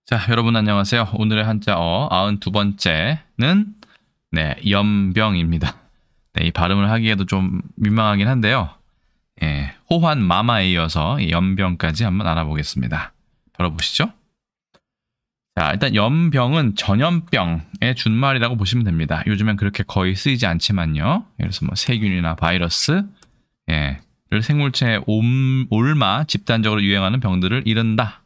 자, 여러분 안녕하세요. 오늘의 한자어 92번째는 염병입니다. 이 발음을 하기에도 좀 민망하긴 한데요. 호환 마마에 이어서 이 염병까지 한번 알아보겠습니다. 바로 보시죠. 자, 일단 염병은 전염병의 준말이라고 보시면 됩니다. 요즘엔 그렇게 거의 쓰이지 않지만요. 그래서 뭐 세균이나 바이러스, 를 생물체에 옮아 집단적으로 유행하는 병들을 이른다.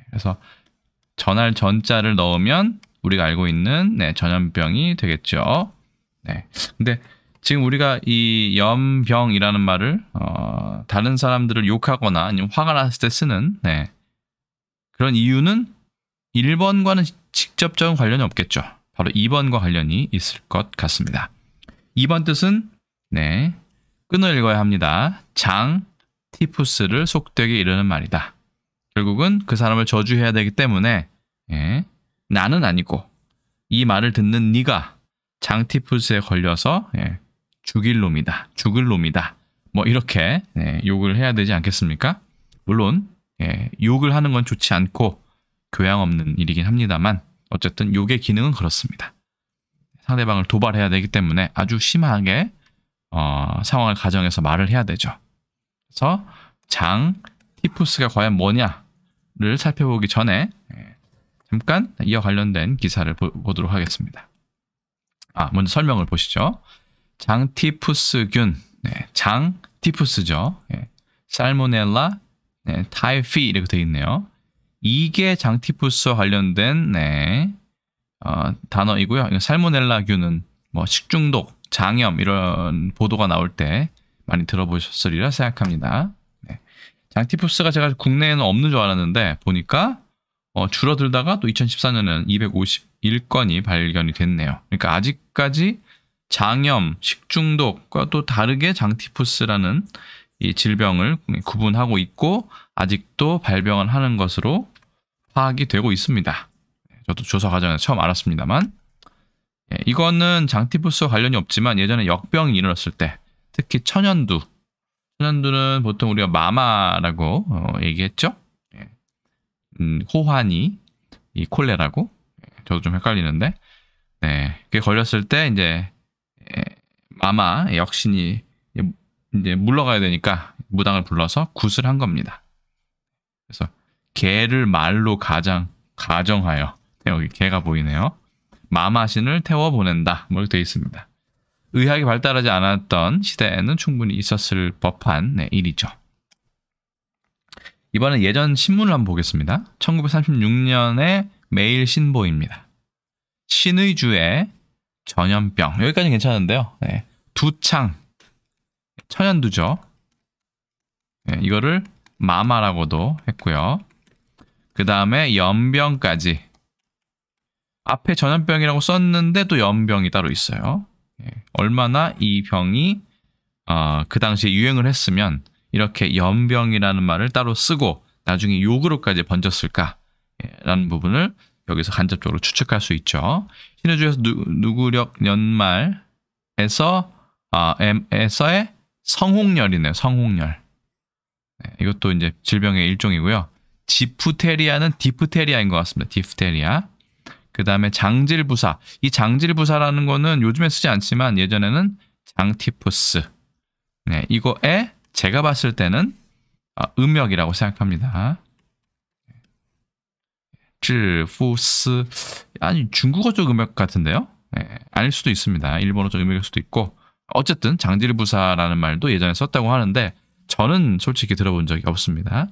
그래서 전할 전자를 넣으면 우리가 알고 있는 전염병이 되겠죠. 근데 지금 우리가 이 염병이라는 말을 다른 사람들을 욕하거나 아니면 화가 났을 때 쓰는 그런 이유는 1번과는 직접적인 관련이 없겠죠. 바로 2번과 관련이 있을 것 같습니다. 2번 뜻은 끈을 읽어야 합니다. 장, 티푸스를 속되게 이르는 말이다. 결국은 그 사람을 저주해야 되기 때문에 나는 아니고 이 말을 듣는 네가 장티푸스에 걸려서 죽일 놈이다. 죽을 놈이다. 뭐 이렇게 욕을 해야 되지 않겠습니까? 물론 욕을 하는 건 좋지 않고 교양 없는 일이긴 합니다만 어쨌든 욕의 기능은 그렇습니다. 상대방을 도발해야 되기 때문에 아주 심하게 상황을 가정해서 말을 해야 되죠. 그래서 장, 티푸스가 과연 뭐냐를 살펴보기 전에 잠깐 이와 관련된 기사를 보도록 하겠습니다. 먼저 설명을 보시죠. 장티푸스균, 장티푸스죠. 살모넬라, 타이피 이렇게 되어 있네요. 이게 장티푸스와 관련된 단어이고요. 살모넬라균은 뭐 식중독, 장염 이런 보도가 나올 때 많이 들어보셨으리라 생각합니다. 장티푸스가 제가 국내에는 없는 줄 알았는데 보니까 줄어들다가 또 2014년에는 251건이 발견이 됐네요. 그러니까 아직까지 장염, 식중독과 또 다르게 장티푸스라는 이 질병을 구분하고 있고 아직도 발병을 하는 것으로 파악이 되고 있습니다. 저도 조사 과정에서 처음 알았습니다만 이거는 장티푸스와 관련이 없지만 예전에 역병이 일어났을 때 특히 천연두는 보통 우리가 마마라고 얘기했죠. 호환이 이 콜레라고 저도 좀 헷갈리는데 그게 걸렸을 때 이제 마마 역신이 이제 물러가야 되니까 무당을 불러서 굿을 한 겁니다. 그래서 개를 말로 가정하여 여기 개가 보이네요. 마마신을 태워 보낸다. 뭐 이렇게 되어 있습니다. 의학이 발달하지 않았던 시대에는 충분히 있었을 법한 일이죠. 이번엔 예전 신문을 한번 보겠습니다. 1936년의 매일신보입니다. 신의주의 전염병. 여기까지는 괜찮은데요. 두창. 천연두죠. 이거를 마마라고도 했고요. 그 다음에 염병까지. 앞에 전염병이라고 썼는데 또 염병이 따로 있어요. 얼마나 이 병이 그 당시에 유행을 했으면 이렇게 염병이라는 말을 따로 쓰고 나중에 욕으로까지 번졌을까라는 부분을 여기서 간접적으로 추측할 수 있죠. 신의주에서 누구력 연말에서의 성홍열이네요. 성홍열. 이것도 이제 질병의 일종이고요. 지프테리아는 디프테리아인 것 같습니다. 디프테리아. 그 다음에 장질부사. 이 장질부사라는 거는 요즘에 쓰지 않지만 예전에는 장티푸스. 이거에 제가 봤을 때는 음역이라고 생각합니다. 즈푸스 아니 중국어 쪽 음역 같은데요? 아닐 수도 있습니다. 일본어 쪽 음역일 수도 있고 어쨌든 장질부사라는 말도 예전에 썼다고 하는데 저는 솔직히 들어본 적이 없습니다.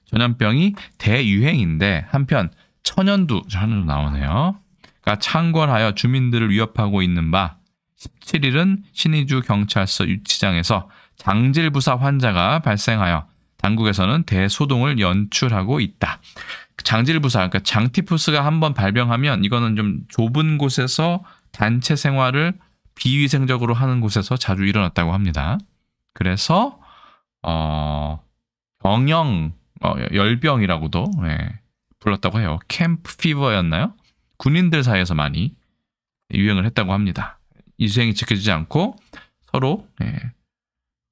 전염병이 대유행인데 한편 천연두 나오네요. 그러니까 창궐하여 주민들을 위협하고 있는 바 17일은 신의주 경찰서 유치장에서 장질부사 환자가 발생하여 당국에서는 대소동을 연출하고 있다. 장질부사, 그러니까 장티푸스가 한번 발병하면 이거는 좀 좁은 곳에서 단체 생활을 비위생적으로 하는 곳에서 자주 일어났다고 합니다. 그래서 열병이라고도 불렀다고 해요. 캠프 피버였나요? 군인들 사이에서 많이 유행을 했다고 합니다. 위생이 지켜지지 않고 서로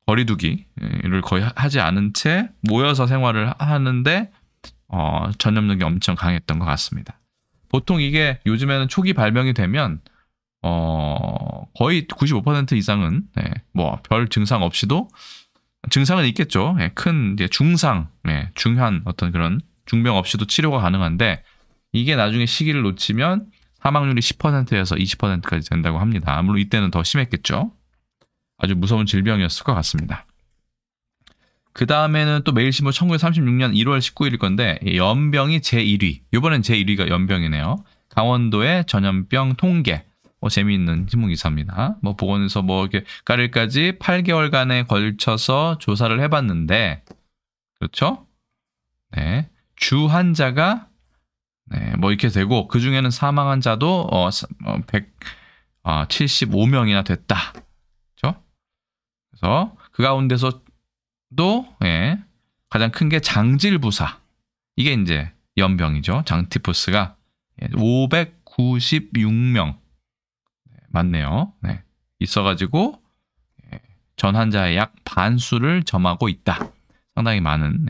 거리두기를 거의 하지 않은 채 모여서 생활을 하는데 전염력이 엄청 강했던 것 같습니다. 보통 이게 요즘에는 초기 발병이 되면 거의 95% 이상은 뭐 별 증상 없이도 증상은 있겠죠. 큰 이제 중상, 중한 어떤 그런 중병 없이도 치료가 가능한데 이게 나중에 시기를 놓치면 사망률이 10%에서 20%까지 된다고 합니다. 물론 이때는 더 심했겠죠. 아주 무서운 질병이었을 것 같습니다. 그 다음에는 또 매일신문 1936년 1월 19일일 건데 연병이 제1위. 이번엔 제1위가 연병이네요. 강원도의 전염병 통계. 재미있는 신문 기사입니다. 보건에서 이렇게 까릴까지 8개월간에 걸쳐서 조사를 해봤는데, 그렇죠? 네. 주 환자가 이렇게 되고 그 중에는 사망 환자도 175명이나 됐다. 그렇죠? 그래서 그 가운데서도 가장 큰 게 장질부사. 이게 이제 연병이죠. 장티푸스가 596명 맞네요. 있어가지고 전 환자의 약 반수를 점하고 있다. 상당히 많은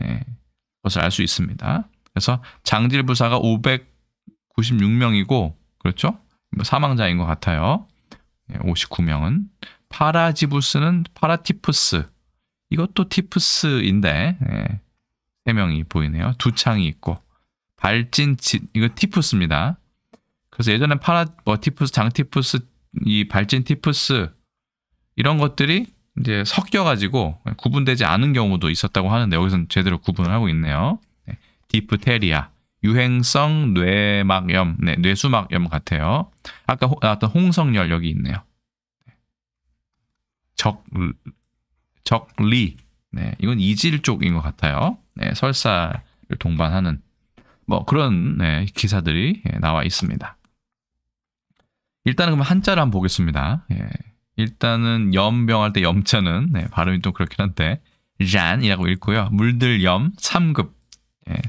것을 알 수 있습니다. 그래서 장질부사가 596명이고 그렇죠? 사망자인 것 같아요. 59명은 파라티푸스 이것도 티푸스인데 3명이 보이네요. 두 창이 있고 이거 티푸스입니다. 그래서 예전에 티푸스, 장티푸스, 이 발진 티푸스 이런 것들이 이제 섞여가지고 구분되지 않은 경우도 있었다고 하는데 여기서는 제대로 구분을 하고 있네요. 디프테리아, 유행성 뇌막염, 뇌수막염 같아요. 아까 나왔던 홍성열 여기 있네요. 적리, 이건 이질 쪽인 것 같아요. 설사를 동반하는 그런 기사들이 나와 있습니다. 일단은 그러면 한자를 한번 보겠습니다. 일단은 염병할 때 염자는 발음이 좀 그렇긴 한데 잔이라고 읽고요. 물들 염 3급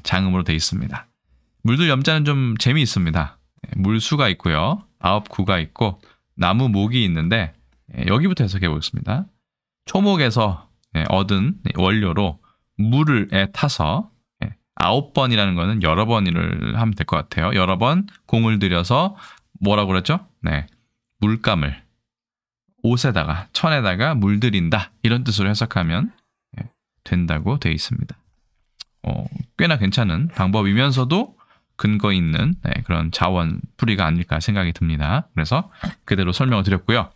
장음으로 되어 있습니다. 물들 염자는 좀 재미있습니다. 물수가 있고요. 9구가 있고 나무 목이 있는데 여기부터 해석해 보겠습니다. 초목에서 얻은 원료로 물을 타서 9번이라는 거는 여러 번을 하면 될 것 같아요. 여러 번 공을 들여서 뭐라고 그랬죠? 물감을 옷에다가 천에다가 물들인다 이런 뜻으로 해석하면 된다고 되어 있습니다. 꽤나 괜찮은 방법이면서도 근거 있는 그런 자원 풀이가 아닐까 생각이 듭니다. 그래서 그대로 설명을 드렸고요.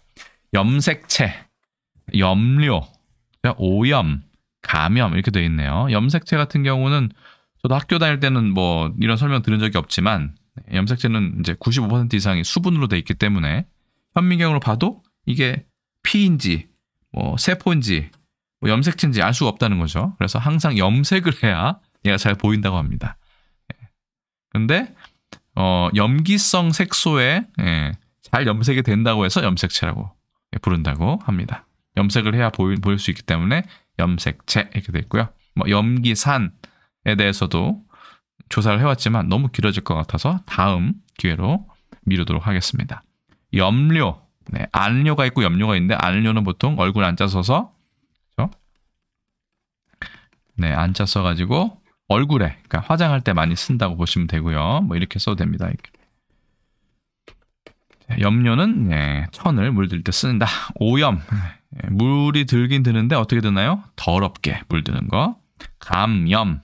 염색체, 염료, 오염, 감염 이렇게 되어 있네요. 염색체 같은 경우는 저도 학교 다닐 때는 이런 설명 들은 적이 없지만 염색체는 이제 95% 이상이 수분으로 되어 있기 때문에 현미경으로 봐도 이게 피인지 세포인지 염색체인지 알 수가 없다는 거죠. 그래서 항상 염색을 해야 얘가 잘 보인다고 합니다. 그런데 염기성 색소에 잘 염색이 된다고 해서 염색체라고 부른다고 합니다. 염색을 해야 보일 수 있기 때문에 염색체 이렇게 되어 있고요. 염기산에 대해서도 조사를 해왔지만 너무 길어질 것 같아서 다음 기회로 미루도록 하겠습니다. 염료, 안료가 있고 염료가 있는데 안료는 보통 얼굴 안자 써서 그렇죠? 안자 써가지고 얼굴에 그러니까 화장할 때 많이 쓴다고 보시면 되고요. 이렇게 써도 됩니다. 이렇게. 염료는 천을 물들 때 쓴다. 오염, 물이 들긴 드는데 어떻게 드나요? 더럽게 물드는 거. 감염,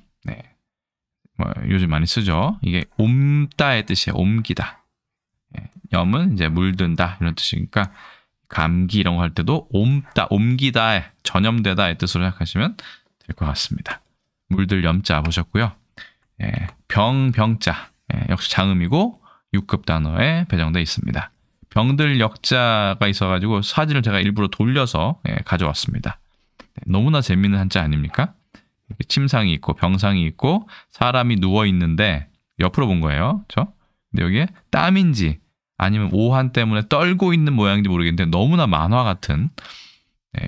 요즘 많이 쓰죠. 이게 옮다의 뜻이에요. 옮기다. 염은 이제 물든다 이런 뜻이니까 감기 이런 거 할 때도 옮다, 옮기다, 전염되다의 뜻으로 생각하시면 될 것 같습니다. 물들 염자 보셨고요. 병자 역시 장음이고 6급 단어에 배정되어 있습니다. 병들 역자가 있어가지고 사진을 제가 일부러 돌려서 가져왔습니다. 너무나 재밌는 한자 아닙니까? 침상이 있고 병상이 있고 사람이 누워 있는데 옆으로 본 거예요. 그렇죠? 근데 여기에 땀인지 아니면 오한 때문에 떨고 있는 모양인지 모르겠는데 너무나 만화 같은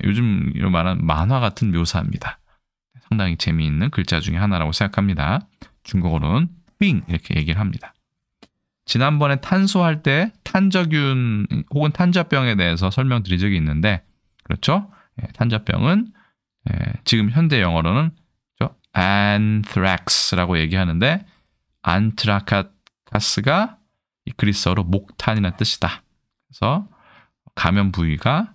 요즘 이런 말하는 만화 같은 묘사입니다. 상당히 재미있는 글자 중에 하나라고 생각합니다. 중국어로는 삥 이렇게 얘기를 합니다. 지난번에 탄소할 때 탄저균 혹은 탄저병에 대해서 설명드린 적이 있는데 그렇죠? 탄저병은 지금 현대 영어로는 anthrax라고 얘기하는데 안트라카스가 이 그리스어로 목탄이라는 뜻이다. 그래서 감염 부위가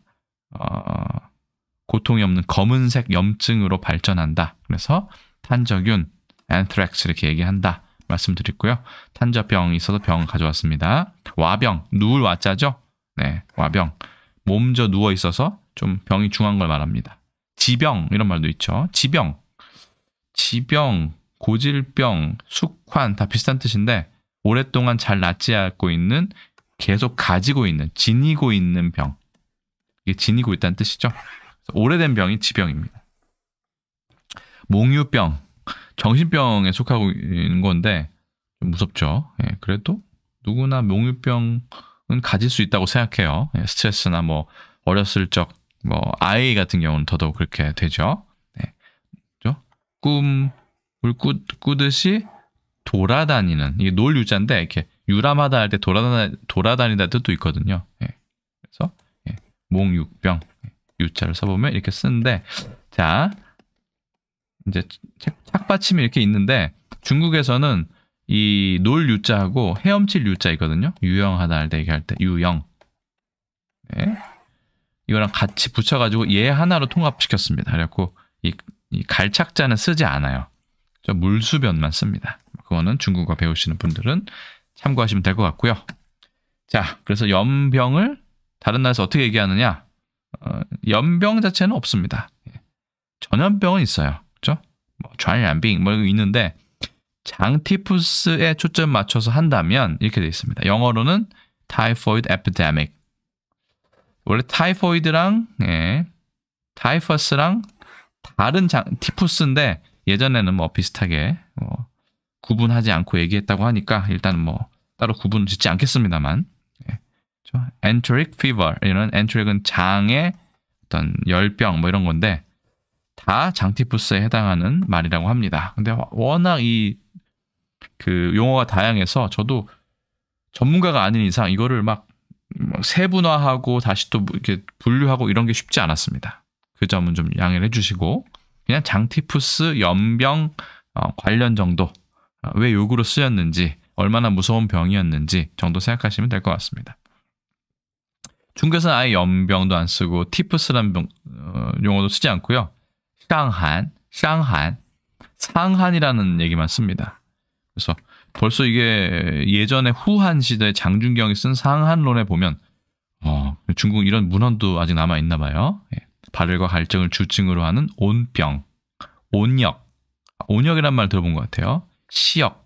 고통이 없는 검은색 염증으로 발전한다. 그래서 탄저균, anthrax 이렇게 얘기한다. 말씀드렸고요. 탄저병이 있어서 병 가져왔습니다. 와병, 누울 와자죠? 네, 와병. 몸져 누워 있어서 좀 병이 중한 걸 말합니다. 지병 이런 말도 있죠. 지병, 고질병, 숙환 다 비슷한 뜻인데 오랫동안 잘 낫지 않고 있는 계속 가지고 있는, 지니고 있는 병. 이게 지니고 있다는 뜻이죠. 오래된 병이 지병입니다. 몽유병, 정신병에 속하고 있는 건데 좀 무섭죠. 예, 그래도 누구나 몽유병은 가질 수 있다고 생각해요. 예, 스트레스나 뭐 어렸을 적 뭐 아이 같은 경우는 더더욱 그렇게 되죠. 네. 꿈을 꾸듯이 돌아다니는, 이게 놀 유자인데 이렇게 유람하다 할 때 돌아다니다 뜻도 있거든요. 예. 그래서 예, 몽유병 유자를 써보면 이렇게 쓰는데, 자 이제 착받침이 이렇게 있는데 중국에서는 이 놀 유자하고 헤엄칠 유자이거든요. 유영하다 할 때 얘기할 때 유영. 네. 이거랑 같이 붙여가지고 얘 하나로 통합시켰습니다. 그래갖고 이 갈착자는 쓰지 않아요. 저 물수변만 씁니다. 그거는 중국어 배우시는 분들은 참고하시면 될 것 같고요. 자, 그래서 연병을 다른 나라에서 어떻게 얘기하느냐? 연병 자체는 없습니다. 전염병은 있어요. 그렇죠? 뭐传染病 뭐 있는데 장티푸스에 초점 맞춰서 한다면 이렇게 되어 있습니다. 영어로는 typhoid epidemic. 원래 타이포이드랑 타이퍼스랑 다른 티푸스인데 예전에는 뭐 비슷하게 구분하지 않고 얘기했다고 하니까 일단 뭐 따로 구분 짓지 않겠습니다만, enteric fever, 이런 enteric은 장의 어떤 열병 뭐 이런 건데 다 장티푸스에 해당하는 말이라고 합니다. 근데 워낙 그 용어가 다양해서 저도 전문가가 아닌 이상 이거를 막 세분화하고 다시 또 이렇게 분류하고 이런 게 쉽지 않았습니다. 그 점은 좀 양해를 해주시고 그냥 장티푸스 연병 관련 정도, 왜 요구로 쓰였는지, 얼마나 무서운 병이었는지 정도 생각하시면 될 것 같습니다. 중국에서는 아예 연병도 안 쓰고 티푸스라는 용어도 쓰지 않고요. 상한이라는 얘기만 씁니다. 그래서 벌써 이게 예전에 후한 시대 장준경이 쓴 상한론에 보면 중국 이런 문헌도 아직 남아 있나 봐요. 발열과 갈증을 주증으로 하는 온병, 온역이란 말 들어본 것 같아요. 시역,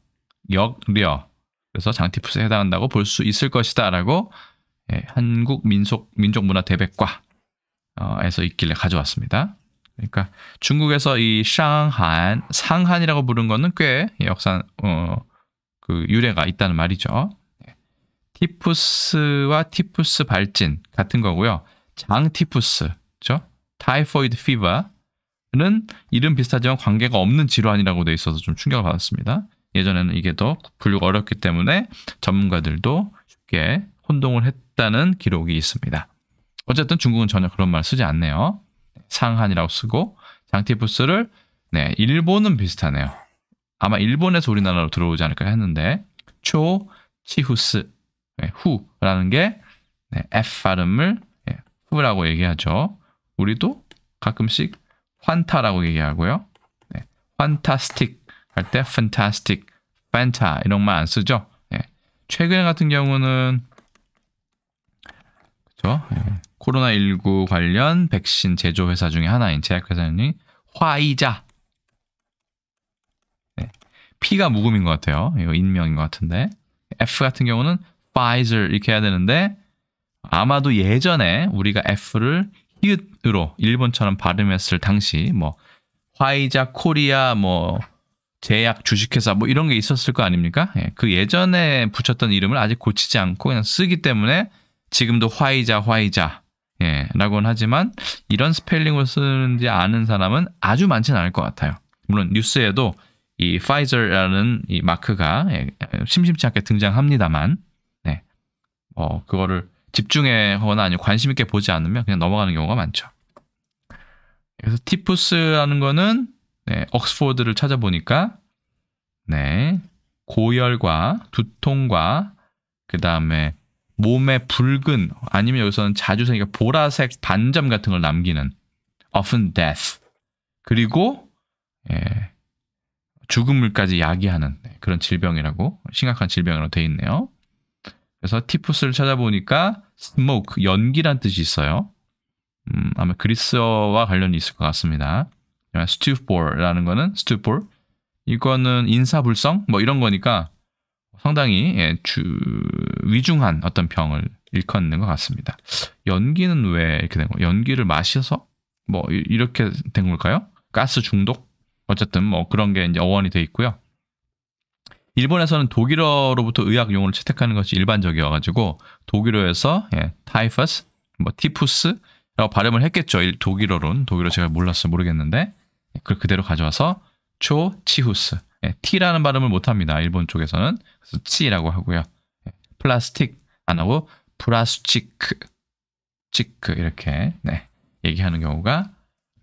역려. 그래서 장티푸스에 해당한다고 볼 수 있을 것이다라고 한국 민족문화 대백과에서 있길래 가져왔습니다. 그러니까 중국에서 이 상한이라고 부른 거는 꽤 역사 그 유래가 있다는 말이죠. 티푸스와 티푸스 발진 같은 거고요. 장티푸스, 그렇죠? 타이포이드 피버는 이름 비슷하지만 관계가 없는 질환이라고 돼 있어서 좀 충격을 받았습니다. 예전에는 이게 더 분류가 어렵기 때문에 전문가들도 쉽게 혼동을 했다는 기록이 있습니다. 어쨌든 중국은 전혀 그런 말 쓰지 않네요. 상한이라고 쓰고 장티푸스를 일본은 비슷하네요. 아마 일본에서 우리나라로 들어오지 않을까 했는데 초치후스, 후라는 게 F 발음을 후라고 얘기하죠. 우리도 가끔씩 환타라고 얘기하고요. 환타스틱 할 때 fantastic, fanta 이런 말 안 쓰죠. 최근에 같은 경우는 그렇죠? 코로나19 관련 백신 제조 회사 중에 하나인 제약회사인 화이자. P가 묵음인 것 같아요. 이거 인명인 것 같은데. F 같은 경우는 Pfizer 이렇게 해야 되는데 아마도 예전에 우리가 F를 히읗으로 일본처럼 발음했을 당시 뭐 화이자 코리아 뭐 제약 주식회사 뭐 이런 게 있었을 거 아닙니까? 그 예전에 붙였던 이름을 아직 고치지 않고 그냥 쓰기 때문에 지금도 화이자 라고는 하지만 이런 스펠링으로 쓰는지 아는 사람은 아주 많지는 않을 것 같아요. 물론 뉴스에도 이 파이저라는 이 마크가 심심치 않게 등장합니다만, 그거를 집중하거나 아니면 관심 있게 보지 않으면 그냥 넘어가는 경우가 많죠. 그래서 티푸스라는 거는 네, 옥스포드를 찾아보니까 네, 고열과 두통과 그 다음에 몸에 붉은 아니면 여기서는 자주 생기는 보라색 반점 같은 걸 남기는 often death 그리고 죽음을까지 야기하는 그런 질병이라고 심각한 질병으로 돼 있네요. 그래서 티푸스를 찾아보니까 smoke 연기란 뜻이 있어요. 아마 그리스어와 관련이 있을 것 같습니다. stupor라는 거는 stupor 이거는 인사불성 뭐 이런 거니까 상당히 위중한 어떤 병을 일컫는 것 같습니다. 연기는 왜 이렇게 된 거예요? 연기를 마셔서 뭐 이렇게 된 걸까요? 가스 중독? 어쨌든 뭐 그런 게 이제 어원이 돼 있고요. 일본에서는 독일어로부터 의학 용어를 채택하는 것이 일반적이어가지고 독일어에서 타이퍼스, 뭐 티푸스라고 발음을 했겠죠. 독일어로는 독일어 제가 몰랐어요, 모르겠는데 그걸 그대로 가져와서 초치후스. T라는 발음을 못합니다. 일본 쪽에서는. 그래서 치라고 하고요. 플라스틱 안 하고 프라스치크 치크 이렇게 얘기하는 경우가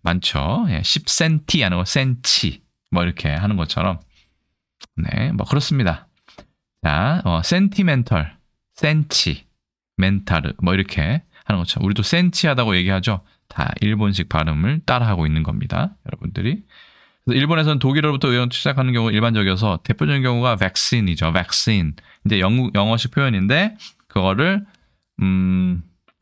많죠. 10cm 안 하고 센치 뭐 이렇게 하는 것처럼 네, 뭐 그렇습니다. 자, 센티멘털, 센치, 멘타르 뭐 이렇게 하는 것처럼 우리도 센치하다고 얘기하죠. 다 일본식 발음을 따라하고 있는 겁니다. 여러분들이. 그래서 일본에서는 독일어로부터 의학을 시작하는 경우 일반적이어서 대표적인 경우가 vaccine이죠. vaccine. 이제 영어식 표현인데 그거를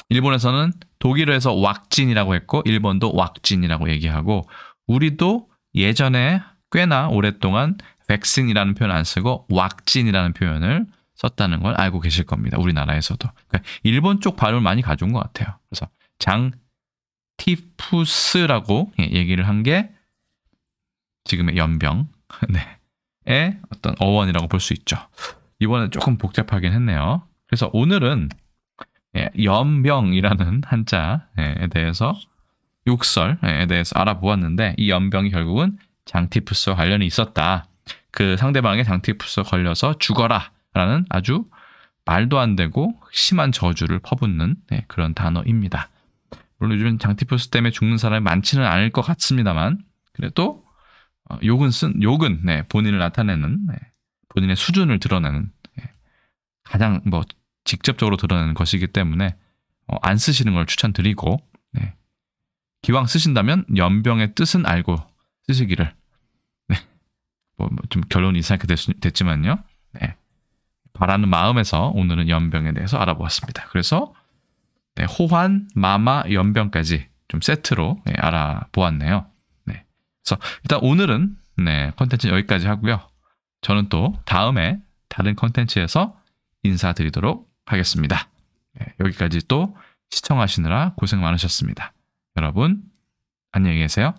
일본에서는 독일어에서 왁진이라고 했고 일본도 왁진이라고 얘기하고 우리도 예전에 꽤나 오랫동안 vaccine이라는 표현 안 쓰고 왁진이라는 표현을 썼다는 걸 알고 계실 겁니다. 우리나라에서도. 그러니까 일본 쪽 발음을 많이 가져온 것 같아요. 그래서 장티푸스라고 얘기를 한 게 지금의 연병 의 어떤 어원이라고 볼 수 있죠. 이번엔 조금 복잡하긴 했네요. 그래서 오늘은 연병이라는 한자에 대해서 욕설에 대해서 알아보았는데 이 연병이 결국은 장티푸스와 관련이 있었다. 그 상대방의 장티푸스에 걸려서 죽어라 라는 아주 말도 안 되고 심한 저주를 퍼붓는 그런 단어입니다. 물론 요즘 장티푸스 때문에 죽는 사람이 많지는 않을 것 같습니다만 그래도 욕은 본인을 나타내는 본인의 수준을 드러내는 가장 뭐 직접적으로 드러내는 것이기 때문에 안 쓰시는 걸 추천드리고 기왕 쓰신다면 연병의 뜻은 알고 쓰시기를 뭐 좀 결론이 이상하게 됐지만요. 바라는 마음에서 오늘은 연병에 대해서 알아보았습니다. 그래서 호환, 마마, 연병까지 좀 세트로 알아보았네요. 그래서 일단 오늘은 컨텐츠는 여기까지 하고요. 저는 또 다음에 다른 컨텐츠에서 인사드리도록 하겠습니다. 여기까지 또 시청하시느라 고생 많으셨습니다. 여러분 안녕히 계세요.